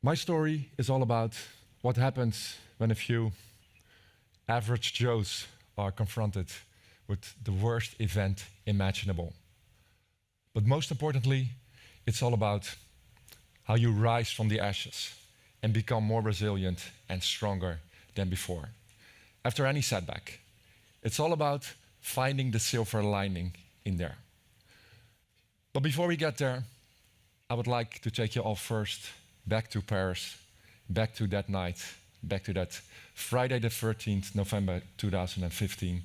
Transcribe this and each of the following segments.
My story is all about what happens when a few average Joes are confronted with the worst event imaginable. But most importantly, it's all about how you rise from the ashes and become more resilient and stronger than before. After any setback, it's all about finding the silver lining in there. But before we get there, I would like to take you all first back to Paris, back to that night, back to that Friday the 13th, November 2015.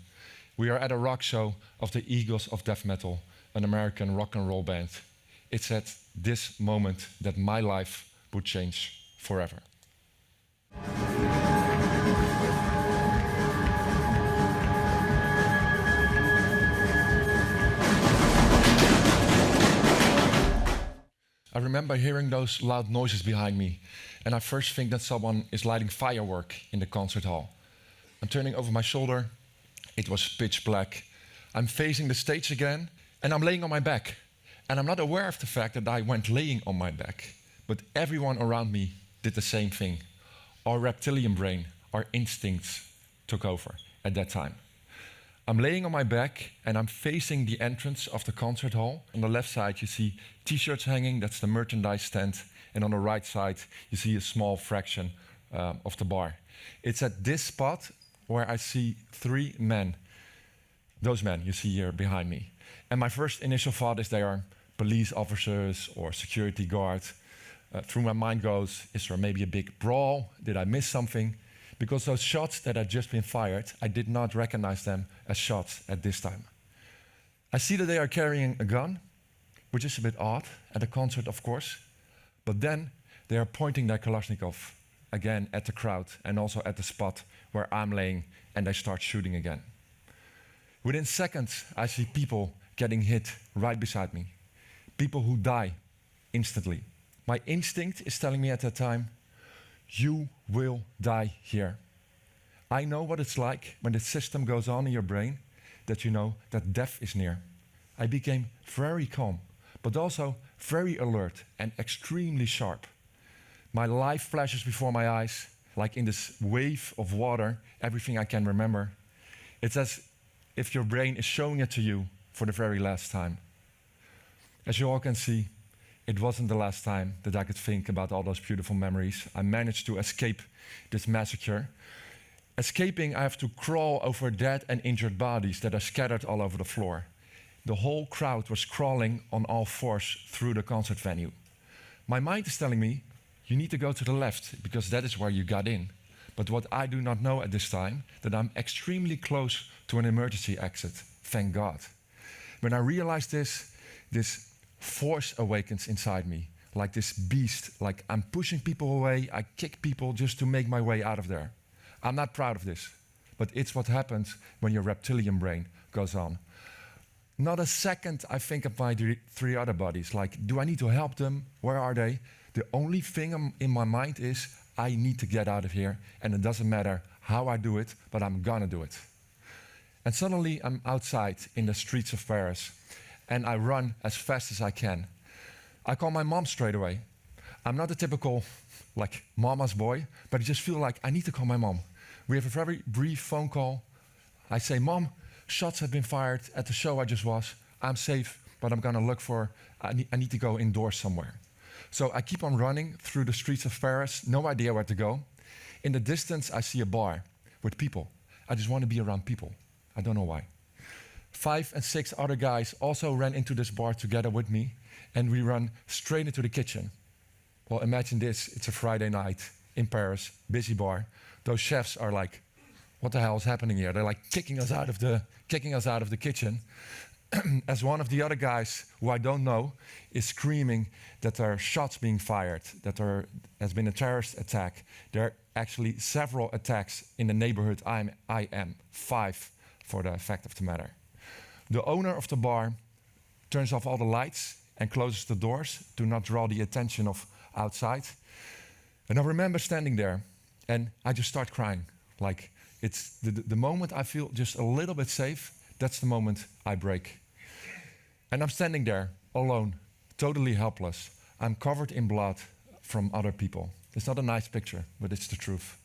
We are at a rock show of the Eagles of Death Metal, an American rock and roll band. It's at this moment that my life would change forever. I remember hearing those loud noises behind me, and I first think that someone is lighting firework in the concert hall. I'm turning over my shoulder. It was pitch black. I'm facing the stage again, and I'm laying on my back. And I'm not aware of the fact that I went laying on my back, but everyone around me did the same thing. Our reptilian brain, our instincts took over at that time. I'm laying on my back and I'm facing the entrance of the concert hall. On the left side you see t-shirts hanging, that's the merchandise stand. And on the right side you see a small fraction of the bar. It's at this spot where I see three men. Those men you see here behind me. And my first initial thought is they are police officers or security guards. Through my mind goes, is there maybe a big brawl? Did I miss something? Because those shots that had just been fired, I did not recognize them as shots at this time. I see that they are carrying a gun, which is a bit odd at a concert, of course. But then they are pointing their Kalashnikov again at the crowd and also at the spot where I'm laying, and they start shooting again. Within seconds, I see people getting hit right beside me. People who die instantly. My instinct is telling me at that time, you will die here. I know what it's like when the system goes on in your brain, that you know that death is near. I became very calm, but also very alert and extremely sharp. My life flashes before my eyes, like in this wave of water, everything I can remember. It's as if your brain is showing it to you for the very last time. As you all can see, it wasn't the last time that I could think about all those beautiful memories. I managed to escape this massacre. Escaping, I have to crawl over dead and injured bodies that are scattered all over the floor. The whole crowd was crawling on all fours through the concert venue. My mind is telling me, you need to go to the left, because that is where you got in. But what I do not know at this time, that I'm extremely close to an emergency exit, thank God. When I realize this force awakens inside me, like this beast, like I'm pushing people away, I kick people just to make my way out of there. I'm not proud of this, but it's what happens when your reptilian brain goes on. Not a second I think of my three other buddies, like, do I need to help them? Where are they? The only thing in my mind is, I need to get out of here, and it doesn't matter how I do it, but I'm gonna do it. And suddenly I'm outside in the streets of Paris, and I run as fast as I can. I call my mom straight away. I'm not a typical, like, mama's boy, but I just feel like I need to call my mom. We have a very brief phone call. I say, Mom, shots have been fired at the show I just was. I'm safe, but I'm gonna look for, I need to go indoors somewhere. So I keep on running through the streets of Paris, no idea where to go. In the distance, I see a bar with people. I just want to be around people. I don't know why. 5 and 6 other guys also ran into this bar together with me, and we run straight into the kitchen. Well, imagine this, it's a Friday night in Paris, busy bar. Those chefs are like, what the hell is happening here? They're like kicking us out of the kitchen. As one of the other guys, who I don't know, is screaming that there are shots being fired, that there has been a terrorist attack. There are actually several attacks in the neighborhood I am, 5 for the fact of the matter. The owner of the bar turns off all the lights and closes the doors to not draw the attention of outside. And I remember standing there and I just start crying. Like, it's the moment I feel just a little bit safe, that's the moment I break. And I'm standing there alone, totally helpless. I'm covered in blood from other people. It's not a nice picture, but it's the truth.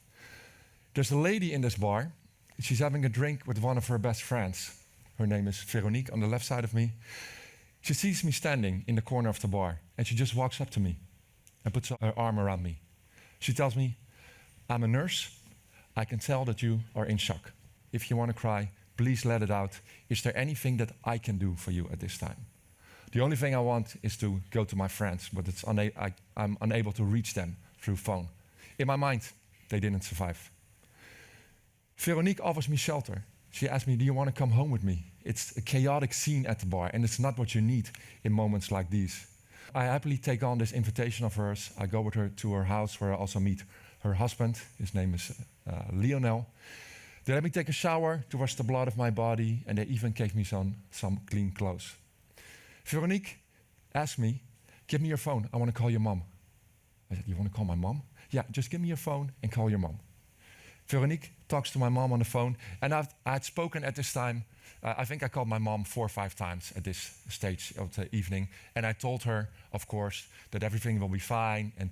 There's a lady in this bar. She's having a drink with one of her best friends. Her name is Veronique, on the left side of me. She sees me standing in the corner of the bar, and she just walks up to me and puts her arm around me. She tells me, I'm a nurse. I can tell that you are in shock. If you want to cry, please let it out. Is there anything that I can do for you at this time? The only thing I want is to go to my friends, but I'm unable to reach them through phone. In my mind, they didn't survive. Veronique offers me shelter. She asks me, do you want to come home with me? It's a chaotic scene at the bar, and it's not what you need in moments like these. I happily take on this invitation of hers. I go with her to her house, where I also meet her husband. His name is Lionel. They let me take a shower to wash the blood of my body, and they even gave me some clean clothes. Veronique asked me, give me your phone, I want to call your mom. I said, you want to call my mom? Yeah, just give me your phone and call your mom. Veronique talks to my mom on the phone, and I had spoken at this time. I think I called my mom 4 or 5 times at this stage of the evening, and I told her, of course, that everything will be fine and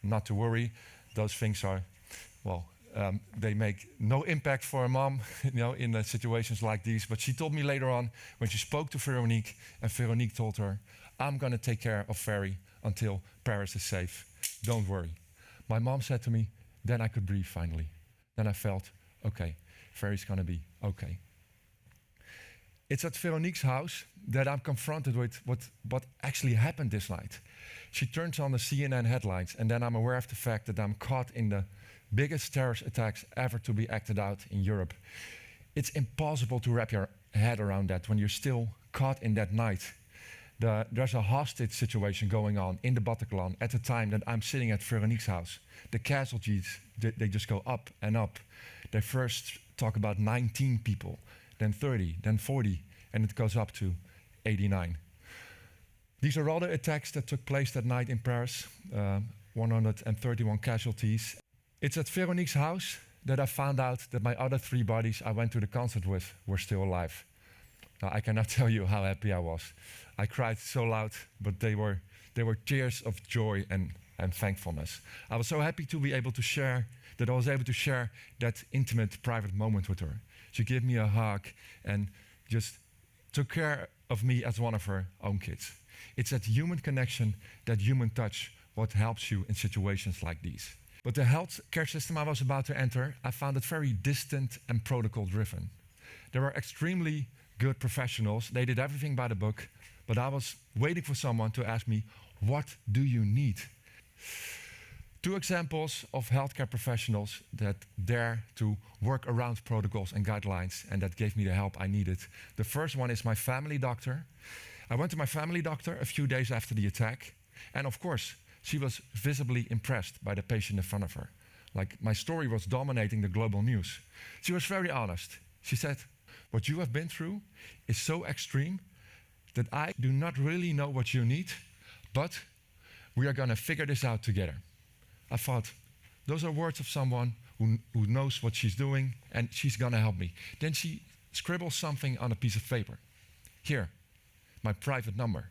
not to worry. Those things are, they make no impact for a mom, in situations like these. But she told me later on, when she spoke to Veronique, and Veronique told her, I'm going to take care of Ferry until Paris is safe. Don't worry. My mom said to me, then I could breathe finally. Then I felt, okay, Ferry's going to be okay. It's at Veronique's house that I'm confronted with what actually happened this night. She turns on the CNN headlines, and then I'm aware of the fact that I'm caught in the biggest terrorist attacks ever to be acted out in Europe. It's impossible to wrap your head around that when you're still caught in that night. There's a hostage situation going on in the Bataclan at the time that I'm sitting at Veronique's house. The casualties, they just go up and up. They first talk about 19 people, then 30, then 40, and it goes up to 89. These are all the attacks that took place that night in Paris, 131 casualties. It's at Veronique's house that I found out that my other 3 buddies I went to the concert with were still alive. Now, I cannot tell you how happy I was. I cried so loud, but they were tears of joy and thankfulness. I was so happy to be able to share that intimate, private moment with her. She gave me a hug and just took care of me as one of her own kids. It's that human connection, that human touch, what helps you in situations like these. But the healthcare system I was about to enter, I found it very distant and protocol-driven. There were extremely good professionals. They did everything by the book, but I was waiting for someone to ask me, what do you need? 2 examples of healthcare professionals that dare to work around protocols and guidelines, and that gave me the help I needed. The first one is my family doctor. I went to my family doctor a few days after the attack, and of course, she was visibly impressed by the patient in front of her. Like, my story was dominating the global news. She was very honest. She said, what you have been through is so extreme that I do not really know what you need, but we are going to figure this out together. I thought, those are words of someone who knows what she's doing, and she's going to help me. Then she scribbles something on a piece of paper. Here, my private number.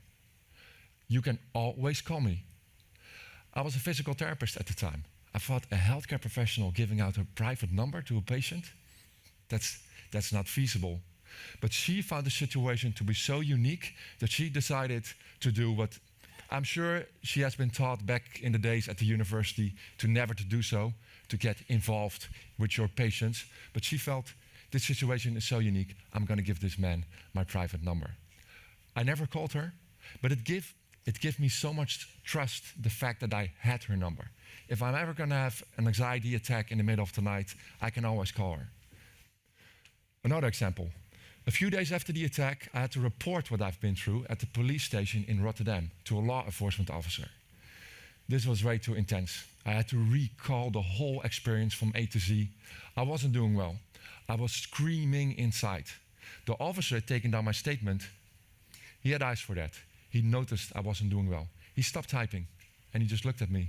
You can always call me. I was a physical therapist at the time. I thought, a healthcare professional giving out her private number to a patient? That's not feasible. But she found the situation to be so unique that she decided to do what I'm sure she has been taught back in the days at the university to never to do so, to get involved with your patients. But she felt, this situation is so unique, I'm going to give this man my private number. I never called her, but it gave me so much trust, the fact that I had her number. If I'm ever going to have an anxiety attack in the middle of the night, I can always call her. Another example. A few days after the attack, I had to report what I've been through at the police station in Rotterdam to a law enforcement officer. This was way too intense. I had to recall the whole experience from A to Z. I wasn't doing well. I was screaming inside. The officer had taken down my statement. He had eyes for that. He noticed I wasn't doing well. He stopped typing and he just looked at me.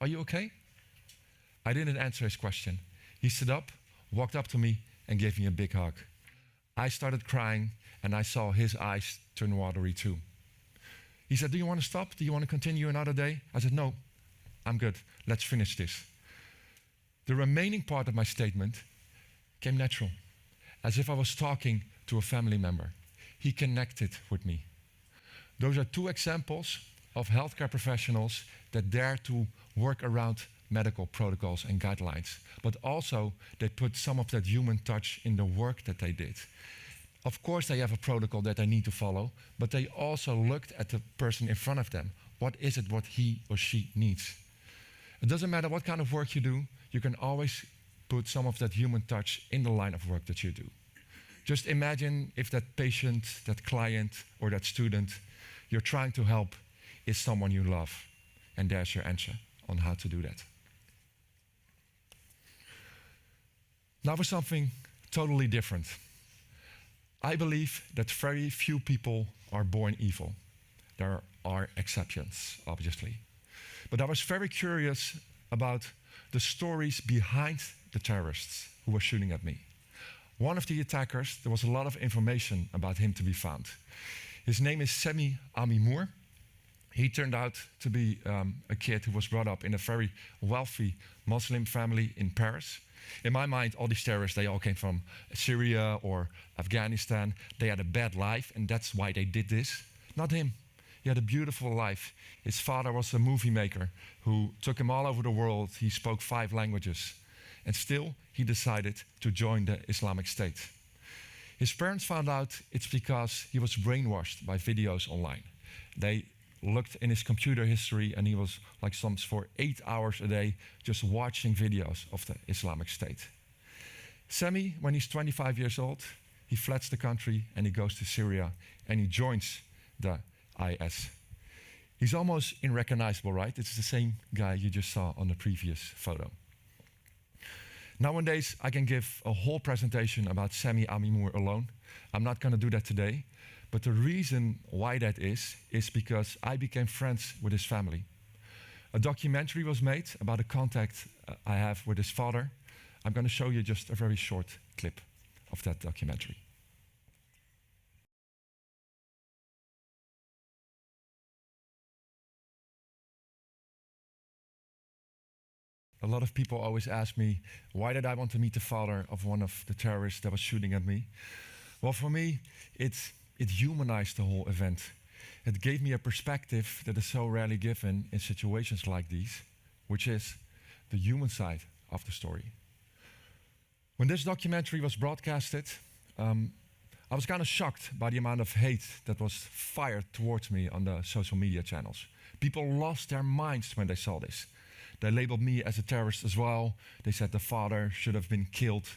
Are you okay? I didn't answer his question. He stood up, walked up to me and gave me a big hug. I started crying and I saw his eyes turn watery too. He said, do you want to stop? Do you want to continue another day? I said, no, I'm good. Let's finish this. The remaining part of my statement came natural, as if I was talking to a family member. He connected with me. Those are two examples of healthcare professionals that dare to work around medical protocols and guidelines, but also they put some of that human touch in the work that they did. Of course, they have a protocol that they need to follow, but they also looked at the person in front of them. What is it what he or she needs? It doesn't matter what kind of work you do, you can always put some of that human touch in the line of work that you do. Just imagine if that patient, that client, or that student you're trying to help is someone you love. And there's your answer on how to do that. Now for something totally different. I believe that very few people are born evil. There are exceptions, obviously. But I was very curious about the stories behind the terrorists who were shooting at me. One of the attackers, there was a lot of information about him to be found. His name is Sami Amimour. He turned out to be a kid who was brought up in a very wealthy Muslim family in Paris. In my mind, all these terrorists, they all came from Syria or Afghanistan. They had a bad life, and that's why they did this. Not him. He had a beautiful life. His father was a movie maker who took him all over the world. He spoke 5 languages. And still, he decided to join the Islamic State. His parents found out it's because he was brainwashed by videos online. They looked in his computer history, and he was like for 8 hours a day just watching videos of the Islamic State. Sami, when he's 25 years old, he fleds the country and he goes to Syria and he joins the IS. He's almost unrecognizable, right? It's the same guy you just saw on the previous photo. Nowadays, I can give a whole presentation about Sami Amimour alone. I'm not going to do that today. But the reason why that is because I became friends with his family. A documentary was made about a contact I have with his father. I'm going to show you just a very short clip of that documentary. A lot of people always ask me, why did I want to meet the father of one of the terrorists that was shooting at me? Well, for me, it humanized the whole event. It gave me a perspective that is so rarely given in situations like these, which is the human side of the story. When this documentary was broadcasted, I was kind of shocked by the amount of hate that was fired towards me on the social media channels. People lost their minds when they saw this. They labeled me as a terrorist as well. They said the father should have been killed.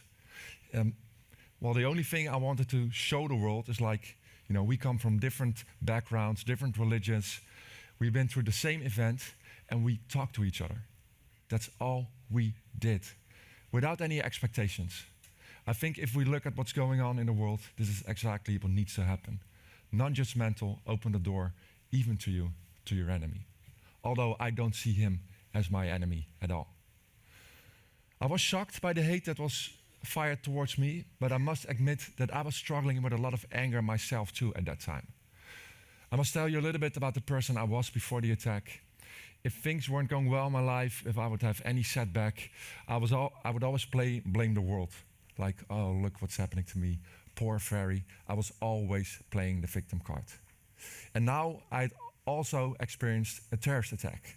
Well, the only thing I wanted to show the world is like, you know, we come from different backgrounds, different religions. We've been through the same event and we talk to each other. That's all we did, without any expectations. I think if we look at what's going on in the world, this is exactly what needs to happen. Non-judgmental, open the door, even to you, to your enemy. Although I don't see him as my enemy at all. I was shocked by the hate that was fired towards me, but I must admit that I was struggling with a lot of anger myself too at that time. I must tell you a little bit about the person I was before the attack. If things weren't going well in my life, if I would have any setback, I would always blame the world. Like, oh, look what's happening to me. Poor Ferry. I was always playing the victim card. And now I'd also experienced a terrorist attack.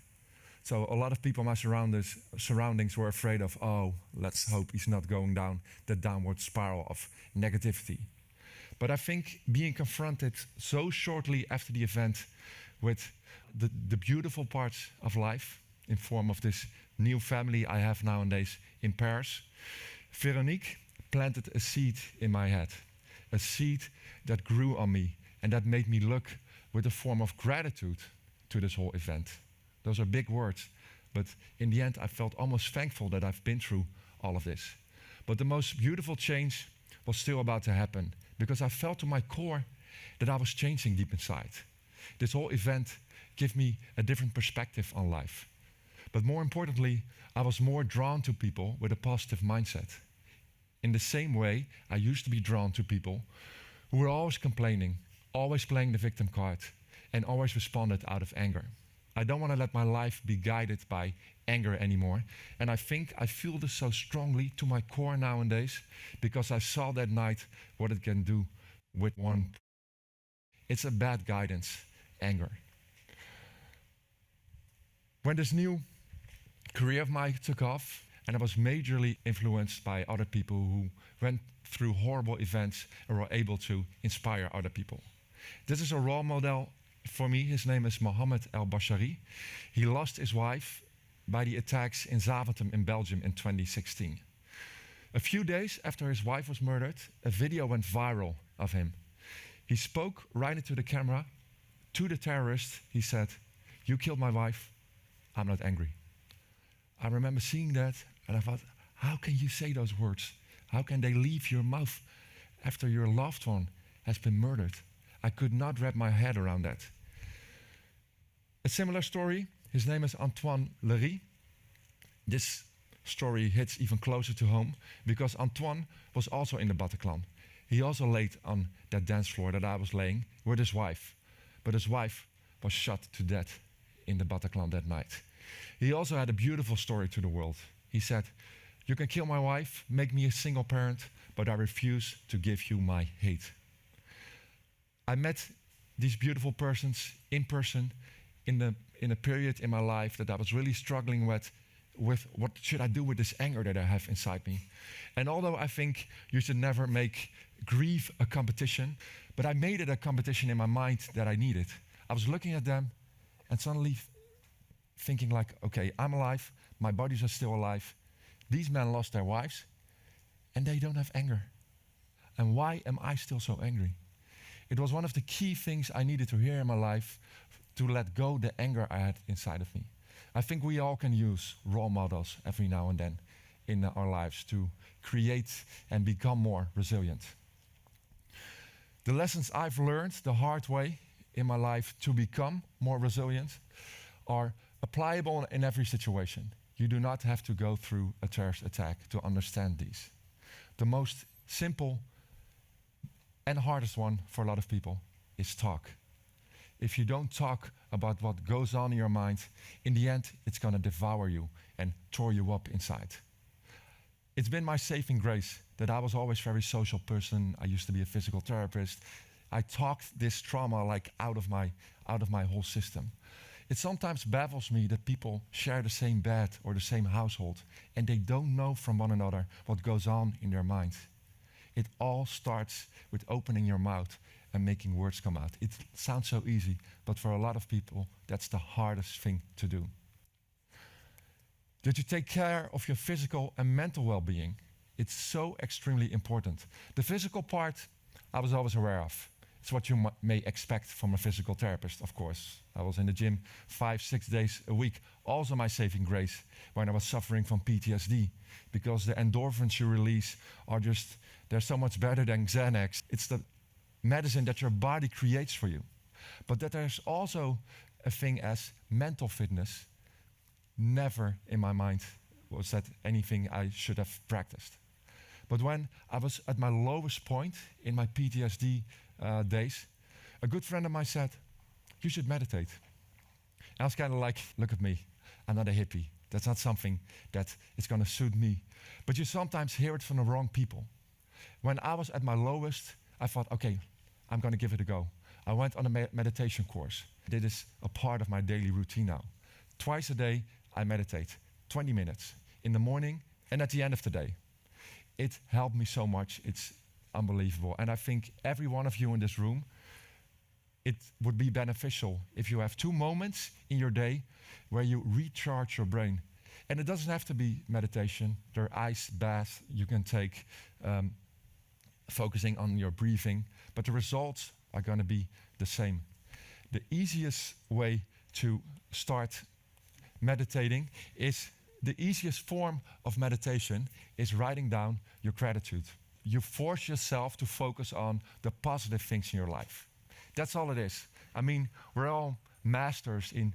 So a lot of people in my surroundings were afraid of, oh, let's hope he's not going down the downward spiral of negativity. But I think being confronted so shortly after the event with the beautiful parts of life in form of this new family I have nowadays in Paris, Veronique planted a seed in my head, a seed that grew on me and that made me look with a form of gratitude to this whole event. Those are big words, but in the end I felt almost thankful that I've been through all of this. But the most beautiful change was still about to happen, because I felt to my core that I was changing deep inside. This whole event gave me a different perspective on life. But more importantly, I was more drawn to people with a positive mindset. In the same way, I used to be drawn to people who were always complaining, always playing the victim card, and always responded out of anger. I don't want to let my life be guided by anger anymore. And I think I feel this so strongly to my core nowadays because I saw that night what it can do with one. It's a bad guidance, anger. When this new career of mine took off, and I was majorly influenced by other people who went through horrible events and were able to inspire other people. This is a role model for me. His name is Mohammed El-Bashari. He lost his wife by the attacks in Zaventem in Belgium in 2016. A few days after his wife was murdered, a video went viral of him. He spoke right into the camera to the terrorist. He said, "You killed my wife, I'm not angry." I remember seeing that and I thought, how can you say those words? How can they leave your mouth after your loved one has been murdered? I could not wrap my head around that. A similar story, his name is Antoine Lery. This story hits even closer to home because Antoine was also in the Bataclan. He also laid on that dance floor that I was laying with his wife. But his wife was shot to death in the Bataclan that night. He also had a beautiful story to the world. He said, "You can kill my wife, make me a single parent, but I refuse to give you my hate." I met these beautiful persons in person in a period in my life that I was really struggling with what should I do with this anger that I have inside me. And although I think you should never make grief a competition, but I made it a competition in my mind that I needed. I was looking at them and suddenly thinking like, okay, I'm alive, my bodies are still alive. These men lost their wives and they don't have anger. And why am I still so angry? It was one of the key things I needed to hear in my life to let go the anger I had inside of me. I think we all can use role models every now and then in our lives to create and become more resilient. The lessons I've learned the hard way in my life to become more resilient are applicable in every situation. You do not have to go through a terrorist attack to understand these. The most simple and hardest one for a lot of people is talk. If you don't talk about what goes on in your mind, in the end, it's going to devour you and tore you up inside. It's been my saving grace that I was always a very social person. I used to be a physical therapist. I talked this trauma like out of my whole system. It sometimes baffles me that people share the same bed or the same household and they don't know from one another what goes on in their mind. It all starts with opening your mouth and making words come out. It sounds so easy, but for a lot of people, that's the hardest thing to do. That you take care of your physical and mental well-being. It's so extremely important. The physical part, I was always aware of. It's what you may expect from a physical therapist, of course. I was in the gym 5-6 days a week. Also my saving grace when I was suffering from PTSD. Because the endorphins you release are just, they're so much better than Xanax. It's the medicine that your body creates for you. But that there's also a thing as mental fitness. Never in my mind was that anything I should have practiced. But when I was at my lowest point in my PTSD days, a good friend of mine said, "You should meditate." And I was kind of like, look at me, I'm not a hippie. That's not something that is going to suit me. But you sometimes hear it from the wrong people. When I was at my lowest, I thought, okay, I'm going to give it a go. I went on a meditation course. This is a part of my daily routine now. Twice a day, I meditate, 20 minutes, in the morning and at the end of the day. It helped me so much, it's unbelievable. And I think every one of you in this room, it would be beneficial if you have 2 moments in your day where you recharge your brain. And it doesn't have to be meditation. There are ice baths you can take, focusing on your breathing, but the results are going to be the same. The easiest way to start meditating is, the easiest form of meditation is writing down your gratitude. You force yourself to focus on the positive things in your life. That's all it is. I mean, we're all masters in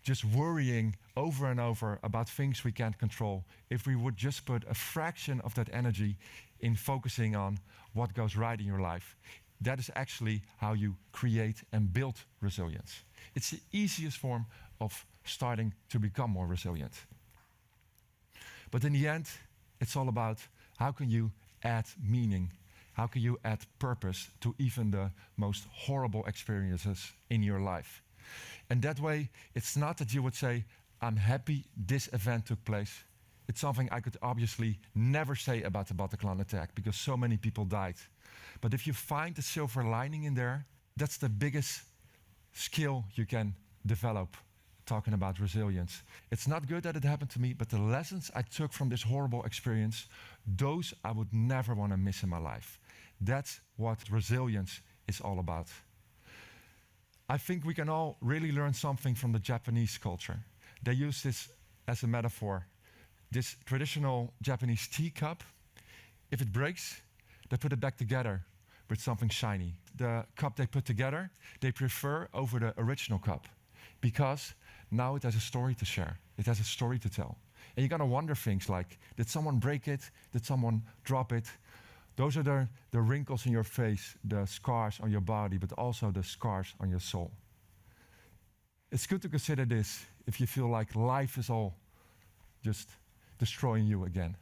just worrying over and over about things we can't control. If we would just put a fraction of that energy in focusing on what goes right in your life, that is actually how you create and build resilience. It's the easiest form of starting to become more resilient. But in the end, it's all about how can you add meaning, how can you add purpose to even the most horrible experiences in your life. And that way, it's not that you would say, I'm happy this event took place. It's something I could obviously never say about the Bataclan attack because so many people died. But if you find the silver lining in there, that's the biggest skill you can develop, talking about resilience. It's not good that it happened to me, but the lessons I took from this horrible experience, those I would never want to miss in my life. That's what resilience is all about. I think we can all really learn something from the Japanese culture. They use this as a metaphor. This traditional Japanese teacup, if it breaks, they put it back together with something shiny. The cup they put together, they prefer over the original cup because now it has a story to share. It has a story to tell. And you're gonna wonder things like, did someone break it? Did someone drop it? Those are the wrinkles in your face, the scars on your body, but also the scars on your soul. It's good to consider this if you feel like life is all just destroying you again.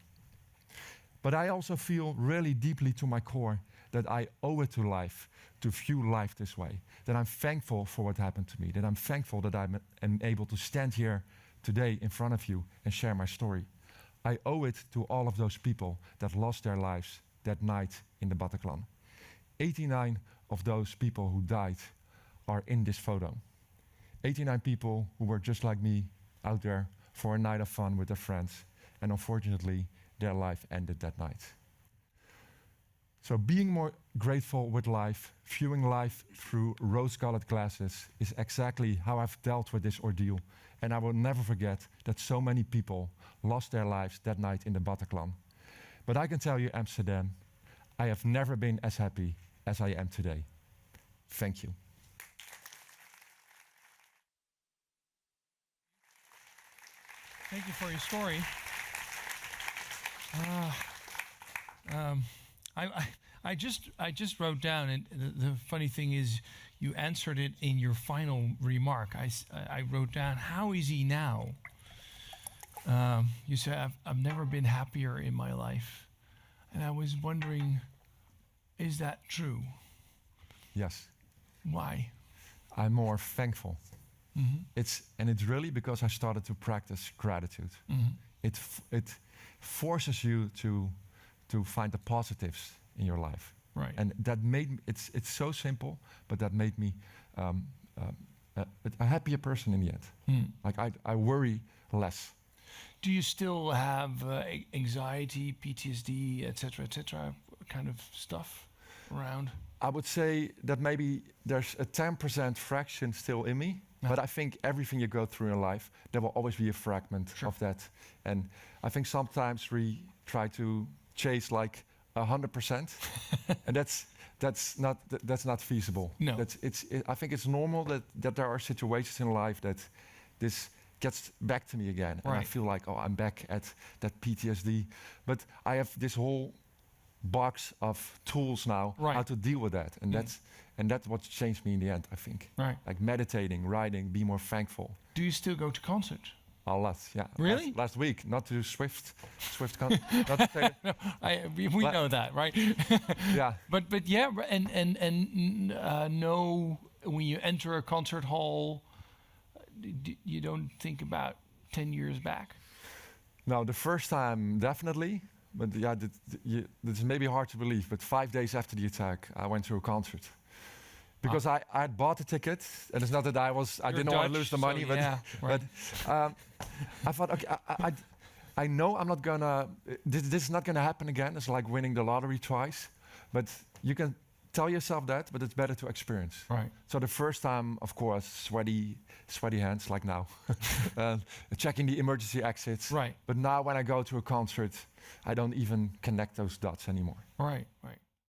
But I also feel really deeply to my core that I owe it to life to view life this way, that I'm thankful for what happened to me, that I'm thankful that I'm able to stand here today in front of you and share my story. I owe it to all of those people that lost their lives that night in the Bataclan. 89 of those people who died are in this photo. 89 people who were just like me out there for a night of fun with their friends, and unfortunately, their life ended that night. So being more grateful with life, viewing life through rose-colored glasses is exactly how I've dealt with this ordeal. And I will never forget that so many people lost their lives that night in the Bataclan. But I can tell you, Amsterdam, I have never been as happy as I am today. Thank you. Thank you for your story. I just wrote down, and the funny thing is, you answered it in your final remark. I wrote down, how is he now? You said, I've never been happier in my life. And I was wondering, is that true? Yes. Why? I'm more thankful. Mm-hmm. It's really because I started to practice gratitude. Mm-hmm. It forces you to find the positives in your life. Right. And that made me, it's so simple, but that made me a happier person in the end. Like I worry less. Do you still have anxiety, PTSD, etc., kind of stuff around? I would say that maybe there's a 10% fraction still in me, but I think everything you go through in life, there will always be a fragment of that. And I think sometimes we try to chase like 100%, and that's not feasible. No. I think it's normal that there are situations in life that this gets back to me again, and I feel like, oh, I'm back at that PTSD. But I have this whole box of tools now how to deal with that, and that's what changed me in the end, I think. Right. Like meditating, writing, be more thankful. Do you still go to concerts? A lot, yeah. Really? Last week, not to Swift not to say no, we know that, right? Yeah. But yeah, and know when you enter a concert hall, you don't think about 10 years back? No, the first time definitely, but yeah, this is maybe hard to believe, but 5 days after the attack, I went to a concert. Because I had bought a ticket, and it's not that I didn't want to lose the money, but I thought, okay, I know I'm not gonna, this is not gonna happen again. It's like winning the lottery twice, but you can tell yourself that, but it's better to experience. Right. So the first time, of course, sweaty hands like now, checking the emergency exits. Right. But now when I go to a concert, I don't even connect those dots anymore. Right.